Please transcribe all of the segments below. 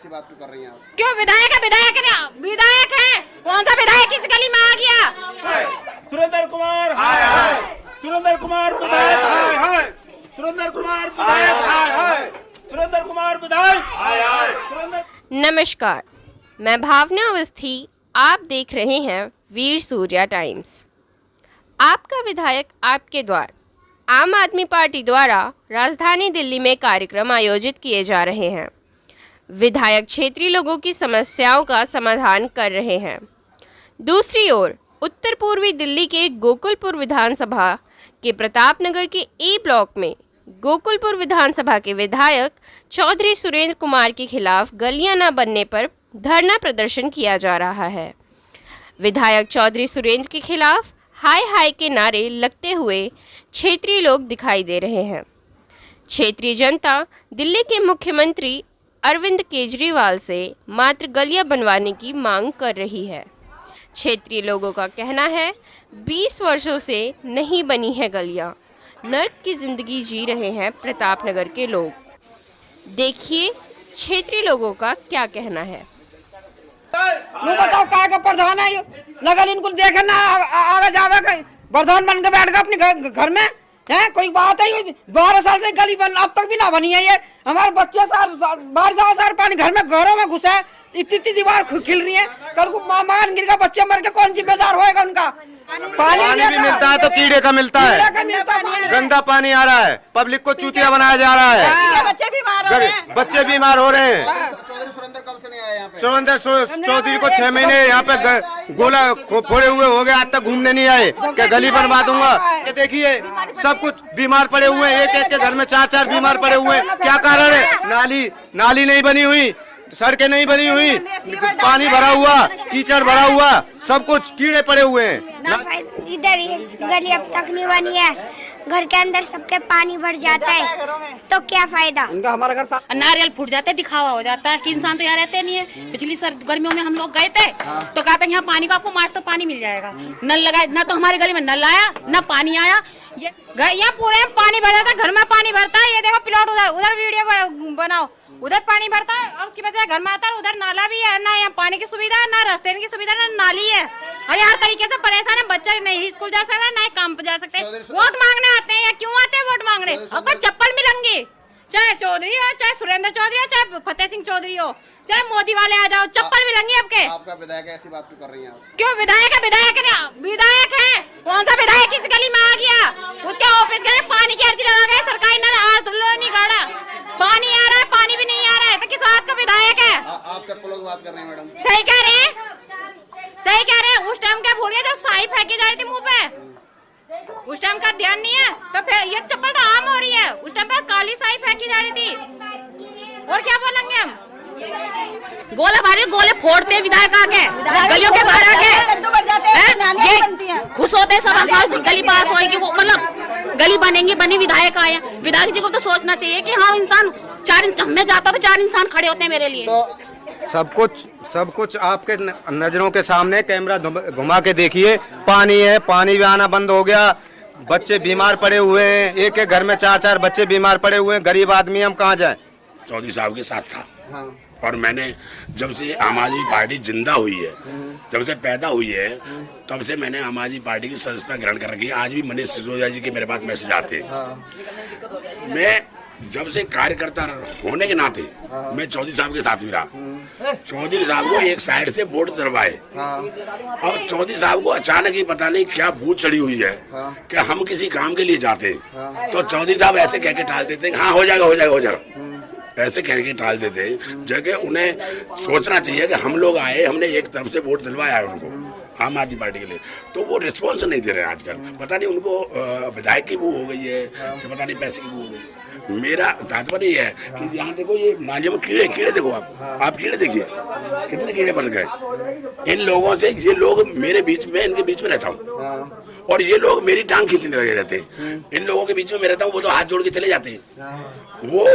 ऐसी बात क्यों कर रही हैं आप? क्यों विधायक है? विधायक है। कौन सा विधायक किस गली में आ गया? सुरेंद्र कुमार हाय हाय, सुरेंद्र कुमार विधायक हाय हाय, सुरेंद्र कुमार विधायक हाय हाय, सुरेंद्र कुमार विधायक हाय हाय, सुरेंद्र। नमस्कार, मैं भावना अवस्थी, आप देख रहे हैं वीर सूर्या टाइम्स। आपका विधायक आपके द्वार आम आदमी पार्टी द्वारा राजधानी दिल्ली में कार्यक्रम आयोजित किए जा रहे हैं। विधायक क्षेत्रीय लोगों की समस्याओं का समाधान कर रहे हैं। दूसरी ओर उत्तर पूर्वी दिल्ली के गोकुलपुर विधानसभा के प्रताप नगर के ए ब्लॉक में गोकुलपुर विधानसभा के विधायक चौधरी सुरेंद्र कुमार के खिलाफ गलियां न बनने पर धरना प्रदर्शन किया जा रहा है। विधायक चौधरी सुरेंद्र के खिलाफ हाय हाय के नारे लगते हुए क्षेत्रीय लोग दिखाई दे रहे हैं। क्षेत्रीय जनता दिल्ली के मुख्यमंत्री अरविंद केजरीवाल से मात्र गलियां बनवाने की मांग कर रही है। क्षेत्रीय लोगों का कहना है 20 वर्षों से नहीं बनी है गलियां, नर्क की जिंदगी जी रहे हैं प्रताप नगर के लोग। देखिए क्षेत्रीय लोगों का क्या कहना है। बताओ का प्रधान है लगल इनको देखे ना आवे जावे प्रधान बन के बैठ गए अपने घर में है। कोई बात है? 12 साल से गली बन अब तक भी ना बनी है। ये हमारे बच्चे बारिश पानी घरों में घुसा है, इतनी दीवार खिल रही है। कल को मकान गिर का बच्चे मर के कौन जिम्मेदार होएगा उनका? पानी भी मिलता है तो कीड़े का मिलता है, गंदा पानी आ रहा है, पब्लिक को चूतिया बनाया जा रहा है, बच्चे बीमार हो रहे हैं। चौधरी सुरेंद्र कब से नहीं आए यहाँ पे? सुरेंद्र चौधरी को 6 महीने यहाँ पे गोला फोड़े हुए हो गए, आज तक घूमने नहीं आए। क्या गली बनवा दूंगा? ये देखिए सब कुछ बीमार पड़े हुए हैं, एक के घर में 4 बीमार पड़े हुए हैं। क्या कारण है? नाली नहीं बनी हुई, सड़कें नहीं बनी हुई, पानी भरा हुआ, कीचड़ भरा हुआ, सब कुछ कीड़े पड़े हुए हैं। इधर गली अब तक नहीं बनी है, घर के अंदर सबके पानी भर जाता है, तो क्या फायदा? हमारा घर नारियल फूट जाते, दिखावा हो जाता है कि इंसान तो यहाँ रहते नहीं है। पिछली गर्मियों में हम लोग गए थे तो कहा था यहाँ पानी को आपको मास तो पानी मिल जाएगा। नल लगाए ना, तो हमारी गली में नल आया ना पानी आया। यहाँ पूरे पानी भर जाता है, घर में पानी भरता है। ये देखो प्लॉट उधर वीडियो बनाओ, उधर पानी भरता है और की बजाय घर में आता है। उधर नाला भी है, ना यहाँ पानी की सुविधा है, ना रास्ते की सुविधा, ना नाली है। और हर तरीके से परेशान है। बच्चा नहीं स्कूल जा सकता, ना काम पे जा सकते। वोट मांगने आते हैं या क्यों आते हैं वोट मांगने? और चप्पल मिलेंगे, चाहे चौधरी हो, चाहे सुरेंद्र चौधरी हो, चाहे फतेह सिंह चौधरी हो, चाहे मोदी वाले आ जाओ, चप्पल मिलेंगे आपके। आपका विधायक ऐसी बात क्यों कर रही हैं आप? क्यों विधायक है? विधायक है। कौन सा विधायक किस गली में आ गया? उसके ऑफिस गए, पानी की अर्जी लगा गए, सरकारी नल आज नहीं गाड़ा, पानी आ रहा है, पानी भी नहीं आ रहा है, तो किस बात का विधायक है? आप सबको लोग बात कर रहे हैं मैडम। सही कह रहे हैं, सही कह रहे हैं। उस टाइम क्या भूल गए जब साई फेंकी जा रही थी मुंह पे? उस टाइम का ध्यान नहीं है तो फिर ये चप्पल तो आम हो रही है। उस टाइम पर काली साई फेंकी जा रही थी। और क्या बोलेंगे हम? गोले मारे, गोले फोड़ते विधायक आके, गलियों के बाहर आके ये खुश होते सब। गली पास होगी, वो मतलब गली बनेंगी, बनी विधायक आए। विधायक जी को तो सोचना चाहिए कि हाँ इंसान मैं जाता तो 4 इंसान खड़े होते हैं मेरे लिए। तो सब कुछ आपके नजरों के सामने, कैमरा घुमा के देखिए। पानी है, पानी भी आना बंद हो गया, बच्चे बीमार पड़े हुए हैं, एक घर में 4 बच्चे बीमार पड़े हुए हैं। गरीब आदमी हम कहाँ जाए? चौधरी साहब के साथ था। हाँ। और मैंने जब से आम आदमी पार्टी जिंदा हुई है, जब से पैदा हुई है, तब से मैंने आम आदमी पार्टी की सदस्यता ग्रहण कर रखी है। आज भी मनीष सिसोदिया जी के मेरे पास मैसेज आते हैं। मैं जब से कार्यकर्ता होने के नाते मैं चौधरी साहब के साथ भी रहा। चौधरी साहब को एक साइड से वोट दिलवाए। अब चौधरी साहब को अचानक ही पता नहीं क्या भूत चढ़ी हुई है कि हम किसी काम के लिए जाते तो चौधरी साहब ऐसे कह के टाल देते, हाँ हो जाएगा हो जाएगा हो जाएगा, ऐसे कह के टाल देते। जगह उन्हें सोचना चाहिए कि हम लोग आए, हमने एक तरफ से वोट दिलवाया है उनको आम आदमी पार्टी के लिए, तो वो रिस्पॉन्स नहीं दे रहे हैं आजकल। पता नहीं उनको विधायक की बू हो गई है कि पता नहीं पैसे की बू हो गई है। मेरा तात्पर्य ये है कि यहाँ देखो ये नालियों में कीड़े देखो, आप कीड़े देखिए कितने कीड़े पड़ गए इन लोगों से। ये लोग मेरे बीच में, इनके बीच में रहता हूँ और ये लोग मेरी टांग खींचने लगे रहते हैं। इन लोगों के बीच में मैं रहता हूँ, वो तो हाथ जोड़ के चले जाते हैं, वो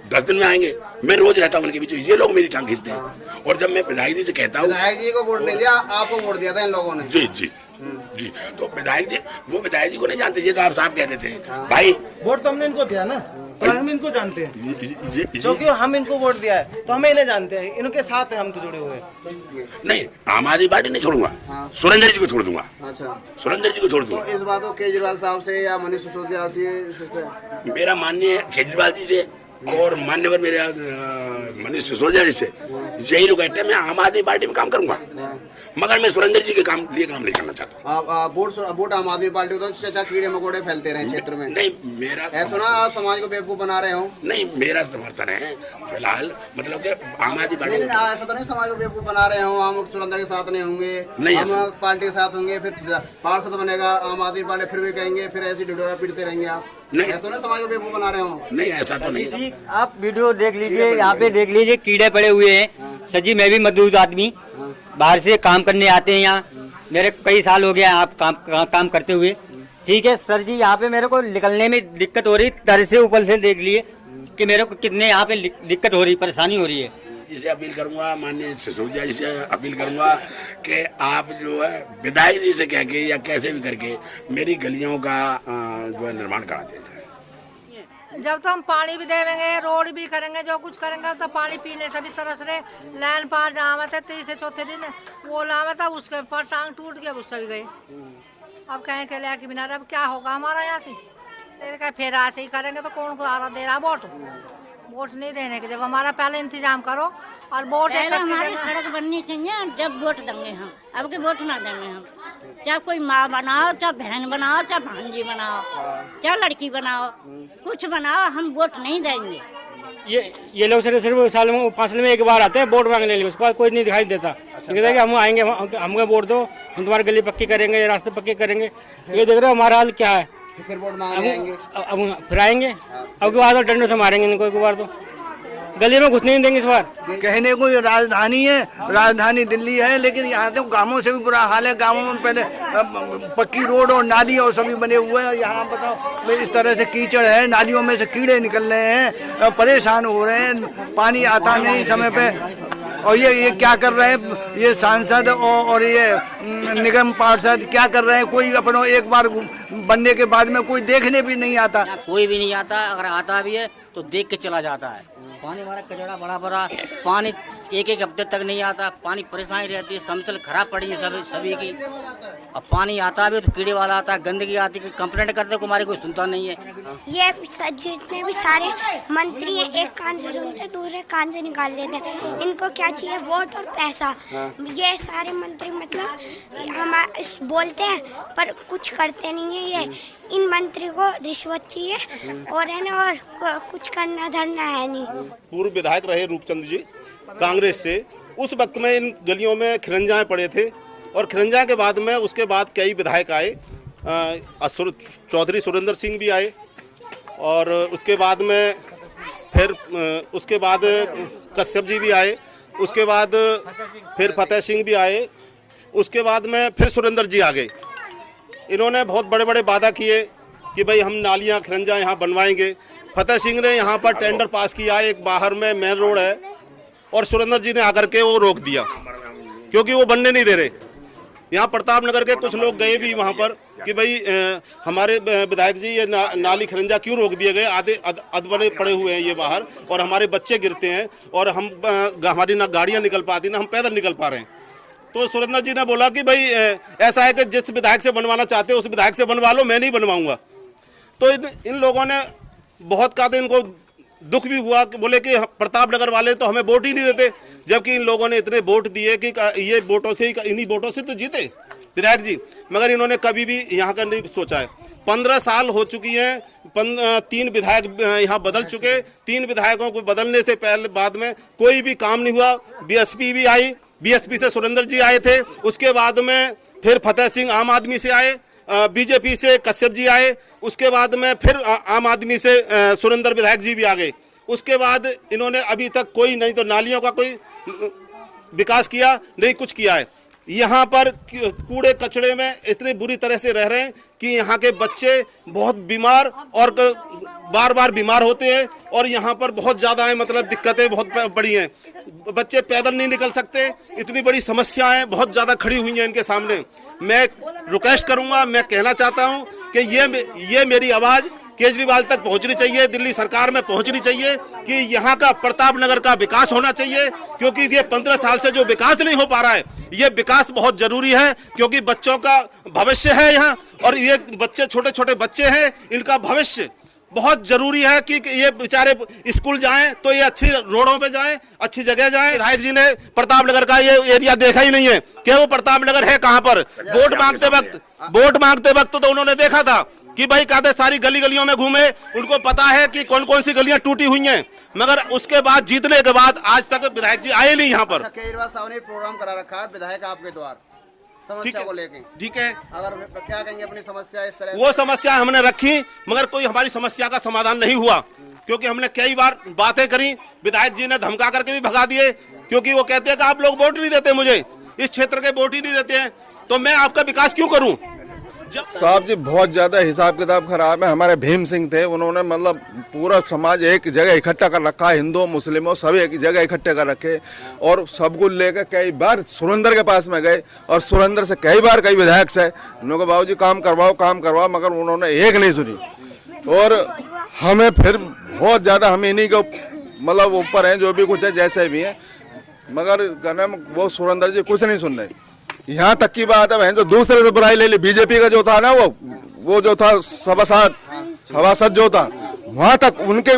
10 दिन में आएंगे, मैं रोज रहता हूँ उनके बीच में, ये लोग मेरी टांग खींचते हैं। और जब मैं विधायक जी से कहता हूँ, विधायक जी को वोट नहीं दिया, आपको वोट दिया था इन लोगों ने। जी जी जी, तो विधायक जी वो विधायक जी को नहीं जानते, ये तो आप साहब कहते थे भाई वोट तो हमने इनको दिया ना। तो हम इनको जानते हैं क्योंकि हम इनको वोट दिया है तो हमें इन्हें जानते हैं, इनके साथ है हम तो जुड़े हुए हैं। नहीं, आम आदमी पार्टी नहीं छोड़ूंगा, सुरेंद्र जी को छोड़ दूंगा। अच्छा, सुरेंद्र जी को छोड़ तो दूंगा। इस बात को केजरीवाल साहब से या मनीष सिसोदिया से मेरा माननीय केजरीवाल जी से और मान्यवर मेरे मनीष सिसोदिया जी से यही लोग कहते हैं मैं आम आदमी पार्टी में काम करूंगा, मगर मैं सुरेंद्र जी के लिए काम नहीं करना चाहता। वोट आम आदमी पार्टी को तो चाचा कीड़े मकोड़े फैलते रहे क्षेत्र में। नहीं, मेरा ऐसा ना आप समाज को बेवकूफ बना रहे हो। नहीं, मेरा समर्थन है फिलहाल, मतलब कि आम आदमी पार्टी। नहीं, ऐसा तो नहीं समाज को बेवकूफ बना रहे हो। हम सुरेंद्र के साथ नहीं होंगे, हम पार्टी के साथ होंगे, फिर पार्षद बनेगा आम आदमी पार्टी, फिर भी कहेंगे, फिर ऐसी ढिढोरा पीटते रहेंगे आप। नहीं, ऐसा ना समाज को बेवकूफ बना रहे हो। नहीं, ऐसा तो नहीं। आप वीडियो देख लीजिए, यहाँ पे देख लीजिए कीड़े पड़े हुए हैं। सर जी, मैं भी मजदूर आदमी, बाहर से काम करने आते हैं यहाँ, मेरे कई साल हो गया आप काम करते हुए। ठीक है सर जी, यहाँ पे मेरे को निकलने में दिक्कत हो रही, तर से ऊपर से देख लिए कि मेरे को कितने यहाँ पे दिक्कत हो रही, परेशानी हो रही है। इसे अपील करूंगा, माननीय सिसोदिया जी से अपील करूंगा कि आप जो है विधायक जी से कह के या कैसे भी करके मेरी गलियों का जो है निर्माण करा दिया जाए। जब तो हम पानी भी देवेंगे, रोड भी करेंगे, जो कुछ करेंगे, तो पानी पीने से भी तरस रहे। लाइन पार जावा थे 3 से 4 दिन वो लावा था, उसके पर टांग टूट गया, उससे भी गए। अब कहें के लिया कि बिना अब क्या होगा हमारा यहाँ से, फिर ऐसे ही करेंगे तो कौन को आ रहा दे रहा वोट नहीं देने के। जब हमारा पहले इंतजाम करो और वोट हमारी सड़क बननी चाहिए, जब वोट देंगे हम। अब के वोट ना देंगे हम, चाहे कोई माँ बनाओ, चाहे बहन बनाओ, चाहे भांजी बनाओ, चाहे लड़की बनाओ, कुछ बनाओ, हम वोट नहीं देंगे। ये लोग सिर्फ साल में 5 साल में एक बार आते हैं वोट मांगने लिए, उसके बाद कोई नहीं दिखाई देता। कहते हैं कि हम आएंगे, हमको वोट दो, हम तुम्हारी गली पक्की करेंगे, रास्ते पक्के करेंगे। ये देख रहे हो हमारा हाल क्या है। फिर वोट मांगने आएंगे, अब फिर आएंगे, अब की बार तो डंडों से मारेंगे इनको, एक बार तो गली में घुसने नहीं देंगे इस बार। कहने को ये राजधानी है, राजधानी दिल्ली है, लेकिन यहाँ तो गांवों से भी बुरा हाल है। गांवों में पहले पक्की रोड और नाली और सभी बने हुए हैं, यहाँ बताओ इस तरह से कीचड़ है, नालियों में से कीड़े निकल रहे हैं, परेशान हो रहे हैं, पानी आता नहीं समय पे। और ये क्या कर रहे हैं ये सांसद और ये निगम पार्षद, क्या कर रहे हैं? कोई अपना एक बार बनने के बाद में कोई देखने भी नहीं आता, कोई भी नहीं आता, अगर आता भी है तो देख के चला जाता है। पानी हमारा कचरा बड़ा बड़ा, पानी एक हफ्ते तक नहीं आता, पानी परेशानी रहती है, समतल खराब पड़ी है सभी की। अब पानी आता भी तो कीड़े वाला आता है, गंदगी आती है, कंप्लेंट करते को हमारी कोई सुनता नहीं है। ये जितने भी सारे मंत्री हैं, एक कान से सुनते दूसरे कान से निकाल देते हैं। इनको क्या चाहिए? वोट और पैसा। ये सारे मंत्री मतलब हम बोलते हैं पर कुछ करते नहीं है। ये इन मंत्री को रिश्वत चाहिए और है ना, और कुछ करना धरना है नहीं। पूर्व विधायक रहे रूपचंद जी कांग्रेस से, उस वक्त में इन गलियों में खिरंजाएं पड़े थे, और खिरंजा के बाद में उसके बाद कई विधायक आए, चौधरी सुरेंद्र सिंह भी आए, और उसके बाद में फिर उसके बाद कश्यप जी भी आए, उसके बाद फिर फतेह सिंह भी आए, उसके बाद में फिर सुरेंद्र जी आ गए। इन्होंने बहुत बड़े बड़े वादा किए कि भाई हम नालियाँ खिरंजा यहाँ बनवाएंगे। फतेह सिंह ने यहाँ पर टेंडर पास किया, एक बाहर में मेन रोड है, और सुरेंद्र जी ने आकर के वो रोक दिया क्योंकि वो बनने नहीं दे रहे। यहाँ प्रताप नगर के कुछ लोग गए भी वहाँ पर कि भाई हमारे विधायक जी ये नाली खिरंजा क्यों रोक दिए गए, आधे अधबने पड़े हुए हैं ये बाहर, और हमारे बच्चे गिरते हैं, और हमारी ना गाड़ियाँ निकल पाती ना हम पैदल निकल पा रहे हैं। तो सुरेंद्र जी ने बोला कि भाई ऐसा है कि जिस विधायक से बनवाना चाहते हो उस विधायक से बनवा लो, मैं नहीं बनवाऊंगा। तो इन लोगों ने बहुत कहा, इनको दुख भी हुआ कि बोले कि प्रताप नगर वाले तो हमें वोट ही नहीं देते, जबकि इन लोगों ने इतने वोट दिए कि ये वोटों से ही, इन्हीं वोटों से तो जीते विधायक जी, मगर इन्होंने कभी भी यहाँ का नहीं सोचा है। 15 साल हो चुकी हैं, 3 विधायक यहाँ बदल चुके, 3 विधायकों को बदलने से पहले बाद में कोई भी काम नहीं हुआ। बीएसपी भी आई, बीएसपी से सुरेंद्र जी आए थे, उसके बाद में फिर फतेह सिंह आम आदमी से आए, बीजेपी से कश्यप जी आए, उसके बाद में फिर आम आदमी से सुरेंद्र विधायक जी भी आ गए। उसके बाद इन्होंने अभी तक कोई नहीं तो नालियों का कोई विकास किया, नहीं कुछ किया है। यहाँ पर कूड़े कचड़े में इतनी बुरी तरह से रह रहे हैं कि यहाँ के बच्चे बहुत बीमार और बार बार बीमार होते हैं, और यहाँ पर बहुत ज़्यादा है, मतलब दिक्कतें बहुत बड़ी हैं। बच्चे पैदल नहीं निकल सकते, इतनी बड़ी समस्याएं बहुत ज़्यादा खड़ी हुई हैं इनके सामने। मैं रिक्वेस्ट करूँगा, मैं कहना चाहता हूँ कि ये मेरी आवाज़ केजरीवाल तक पहुंचनी चाहिए, दिल्ली सरकार में पहुंचनी चाहिए कि यहाँ का प्रताप नगर का विकास होना चाहिए, क्योंकि ये 15 साल से जो विकास नहीं हो पा रहा है, ये विकास बहुत जरूरी है, क्योंकि बच्चों का भविष्य है यहाँ, और ये बच्चे छोटे छोटे बच्चे हैं, इनका भविष्य बहुत जरूरी है कि ये बेचारे स्कूल जाएं तो ये अच्छी रोडों पे जाएं, अच्छी जगह जाएं। विधायक जी ने प्रताप नगर का ये एरिया देखा ही नहीं है कि वो प्रताप नगर है कहां पर। वोट मांगते वक्त तो उन्होंने देखा था कि भाई कहते सारी गली गलियों में घूमे, उनको पता है कि कौन कौन सी गलियां टूटी हुई हैं, मगर उसके बाद जीतने के बाद आज तक विधायक जी आए नहीं यहाँ पर। केजरीवाल साहब ने प्रोग्राम करा रखा है विधायक आपके द्वार समस्या को लेके, ठीक है, अगर क्या कहेंगे अपनी समस्या इस तरह? वो समस्या हमने रखी, मगर कोई हमारी समस्या का समाधान नहीं हुआ, क्योंकि हमने कई बार बातें करी, विधायक जी ने धमका करके भी भगा दिए, क्योंकि वो कहते हैं कि आप लोग वोट नहीं देते मुझे, इस क्षेत्र के वोट ही नहीं देते हैं, तो मैं आपका विकास क्यों करूं? साहब जी बहुत ज्यादा हिसाब किताब खराब है। हमारे भीम सिंह थे, उन्होंने मतलब पूरा समाज एक जगह इकट्ठा कर रखा, हिंदू मुस्लिमों सभी एक जगह इकट्ठे कर रखे, और सबको लेकर कई बार सुरेंद्र के पास में गए, और सुरेंद्र से कई बार कई विधायक से उन्होंने कहा बाबूजी काम करवाओ, मगर उन्होंने एक नहीं सुनी। और हमें फिर बहुत ज्यादा हम इन्हीं के मतलब ऊपर हैं, जो भी कुछ है जैसे भी है, मगर कहना वो सुरेंद्र जी कुछ नहीं सुन रहे। यहाँ तक की बात है जो दूसरे से बुराई ले ली, बीजेपी का जो था ना वो जो था सभासद जो था, वहां तक उनके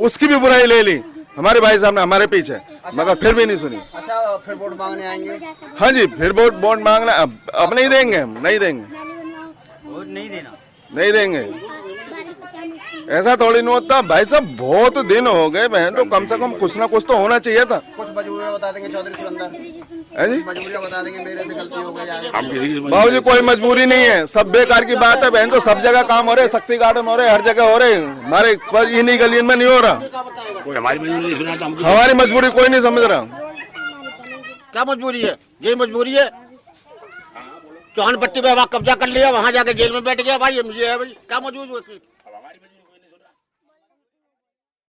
उसकी भी बुराई ले ली हमारे भाई साहब ने हमारे पीछे, मगर फिर भी नहीं सुनी। अच्छा, फिर वोट मांगने आएंगे? हाँ जी, फिर वोट मांगना अब नहीं देंगे, नहीं देंगे, ऐसा थोड़ी नहीं होता भाई साहब, बहुत दिन हो गए बहन, तो कम से कम कुछ ना कुछ तो होना चाहिए था। कुछ मजबूरियां बता देंगे चौधरी सुरेंद्र जी, मजबूरियां बता देंगे मेरे से गलती हो गई। बाबूजी कोई मजबूरी नहीं है, सब बेकार की बात है बहन, तो सब जगह काम हो रहे, शक्ति गार्डन हो रहे, हर जगह हो रहे, हमारे इन्हीं गलियों में नहीं हो रहा। कोई हमारी मजबूरी नहीं सुना, हमारी मजबूरी कोई नहीं समझ रहा। क्या मजबूरी है? यही मजबूरी है, चौहान पट्टी पे कब्जा कर लिया, वहाँ जाके जेल में बैठ गया भाई, मुझे है भाई, क्या मजबूरी?